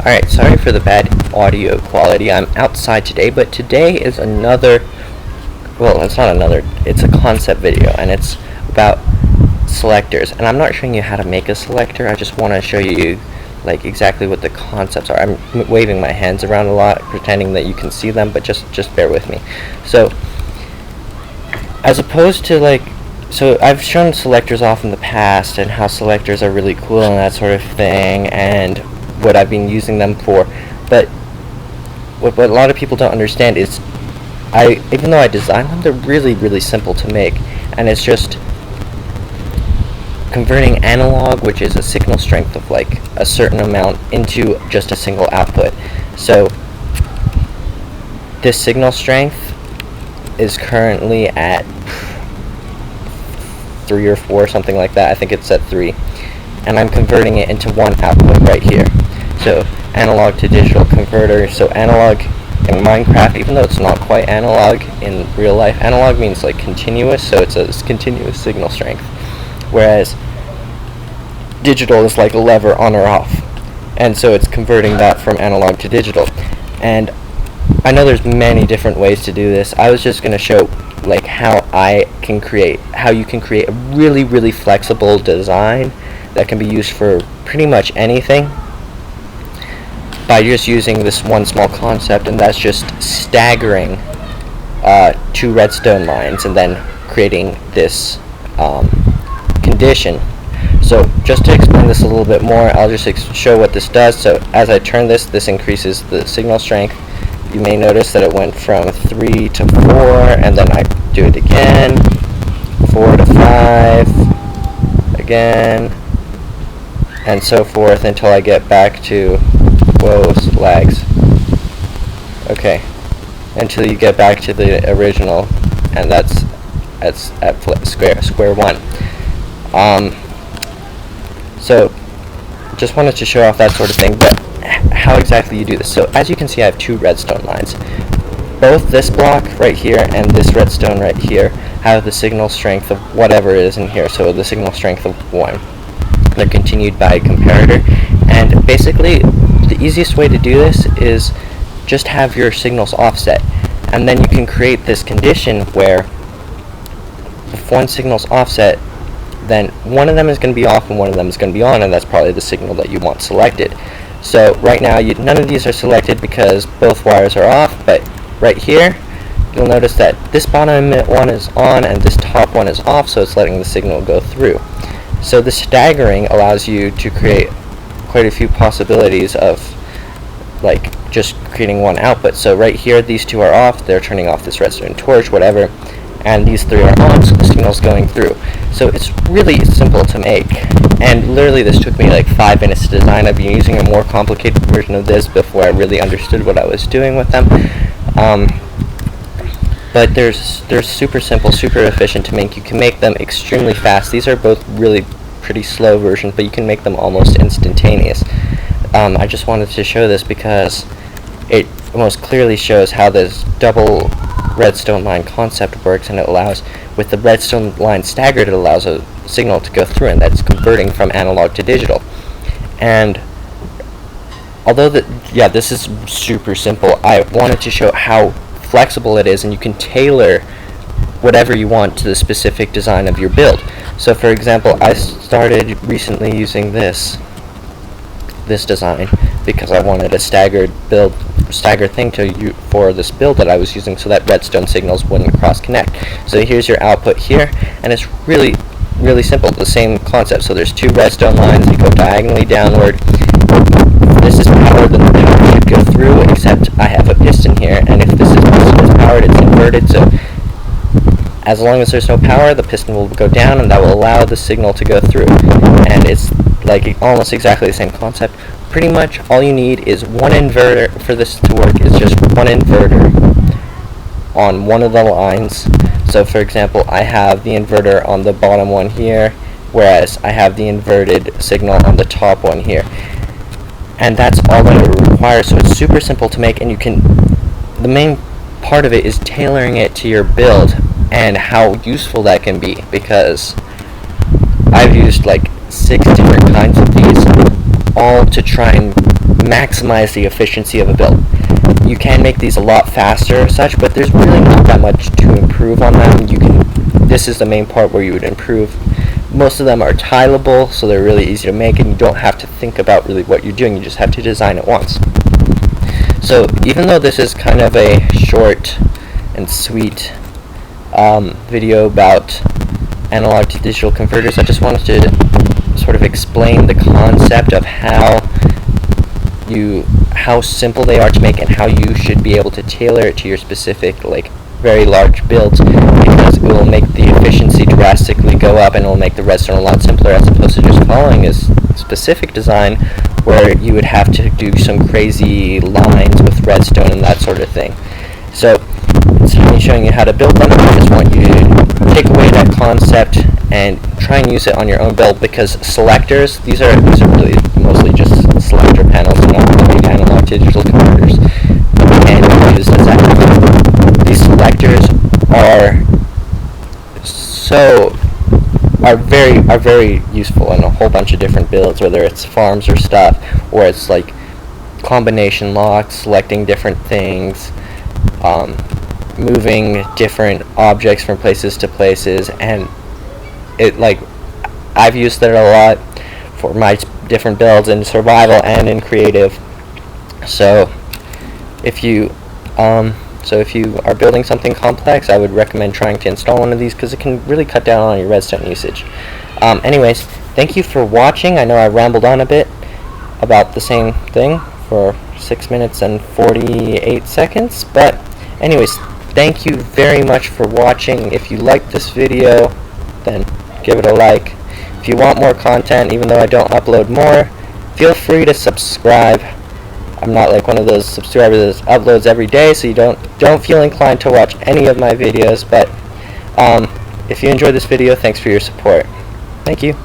Alright, sorry for the bad audio quality. I'm outside today, but today is it's a concept video, and it's about selectors. And I'm not showing you how to make a selector, I just want to show you like exactly what the concepts are. I'm waving my hands around a lot, pretending that you can see them, but just bear with me. So, as opposed to so I've shown selectors off in the past, and how selectors are really cool and that sort of thing, and what I've been using them for, but what a lot of people don't understand is even though I designed them, they're really simple to make, and it's just converting analog, which is a signal strength of like a certain amount, into just a single output. So this signal strength is currently at 3 or 4, something like that. I think it's at 3, and I'm converting it into one output right here. So analog to digital converter. So analog in Minecraft, even though it's not quite analog in real life, analog means like continuous, so it's a continuous signal strength, whereas digital is like a lever on or off, and so it's converting that from analog to digital. And I know there's many different ways to do this. I was just going to show like how you can create a really flexible design that can be used for pretty much anything by just using this one small concept, and that's just staggering 2 redstone lines and then creating this condition. So just to explain this a little bit more, I'll just show what this does. So as I turn this increases the signal strength. You may notice that it went from 3 to 4, and then I do it again, 4 to 5, again, and so forth until I get back to, lags. Okay, until you get back to the original, and that's at square one. So just wanted to show off that sort of thing, but how exactly you do this. So as you can see, I have 2 redstone lines. Both this block right here and this redstone right here have the signal strength of whatever is in here, so the signal strength of 1. They're continued by a comparator, and basically the easiest way to do this is just have your signals offset, and then you can create this condition where if one signal's offset, then one of them is going to be off and one of them is going to be on, and that's probably the signal that you want selected. So right now none of these are selected because both wires are off, but right here you'll notice that this bottom one is on and this top one is off, so it's letting the signal go through. So the staggering allows you to create quite a few possibilities of like just creating one output. So right here these 2 are off, they're turning off this redstone torch, whatever, and these 3 are on, so the signal's going through. So it's really simple to make, and literally this took me like 5 minutes to design. I've been using a more complicated version of this before I really understood what I was doing with them. But they're super simple, super efficient to make. You can make them extremely fast. These are both really pretty slow versions, but you can make them almost instantaneous. I just wanted to show this because it most clearly shows how this double redstone line concept works, and it allows, with the redstone line staggered, it allows a signal to go through, and that's converting from analog to digital. And although this is super simple, I wanted to show how flexible it is, and you can tailor whatever you want to the specific design of your build. So for example, I started recently using this design because I wanted a staggered thing for this build that I was using, so that redstone signals wouldn't cross connect. So here's your output here, and it's really simple, the same concept. So there's 2 redstone lines, they go diagonally downward. This is powered, then the power should go through, except I have a piston here, and if this piston is powered, it's inverted, so as long as there's no power, the piston will go down, and that will allow the signal to go through. And it's like almost exactly the same concept. Pretty much all you need is one inverter for this to work, is just one inverter on one of the lines. So for example, I have the inverter on the bottom one here, whereas I have the inverted signal on the top one here. And that's all that it requires, so it's super simple to make, and the main part of it is tailoring it to your build and how useful that can be, because I've used like 6 different kinds of these, all to try and maximize the efficiency of a build. You can make these a lot faster or such, but there's really not that much to improve on them. This is the main part where you would improve. Most of them are tileable, so they're really easy to make, and you don't have to think about really what you're doing. You just have to design it once. So even though this is kind of a short and sweet video about analog to digital converters, I just wanted to sort of explain the concept of how simple they are to make and how you should be able to tailor it to your specific, like, very large builds, because it will make the efficiency drastically go up, and it will make the redstone a lot simpler, as opposed to just following a specific design where you would have to do some crazy lines with redstone and that sort of thing. So instead of me showing you how to build them, I just want you to take away that concept and try and use it on your own build, because selectors, these are really mostly just selector panels and not really analog to digital converters, and used as that. These selectors are very useful in a whole bunch of different builds, whether it's farms or stuff, or it's like combination locks, selecting different things, moving different objects from places to places, and I've used it a lot for my different builds in survival and in creative. So if you are building something complex, I would recommend trying to install one of these, because it can really cut down on your redstone usage. Anyways, thank you for watching. I know I rambled on a bit about the same thing for 6 minutes and 48 seconds, but anyways, thank you very much for watching. If you liked this video, then give it a like. If you want more content, even though I don't upload more, feel free to subscribe. I'm not like one of those subscribers that uploads every day, so you don't feel inclined to watch any of my videos, but if you enjoyed this video, thanks for your support. Thank you.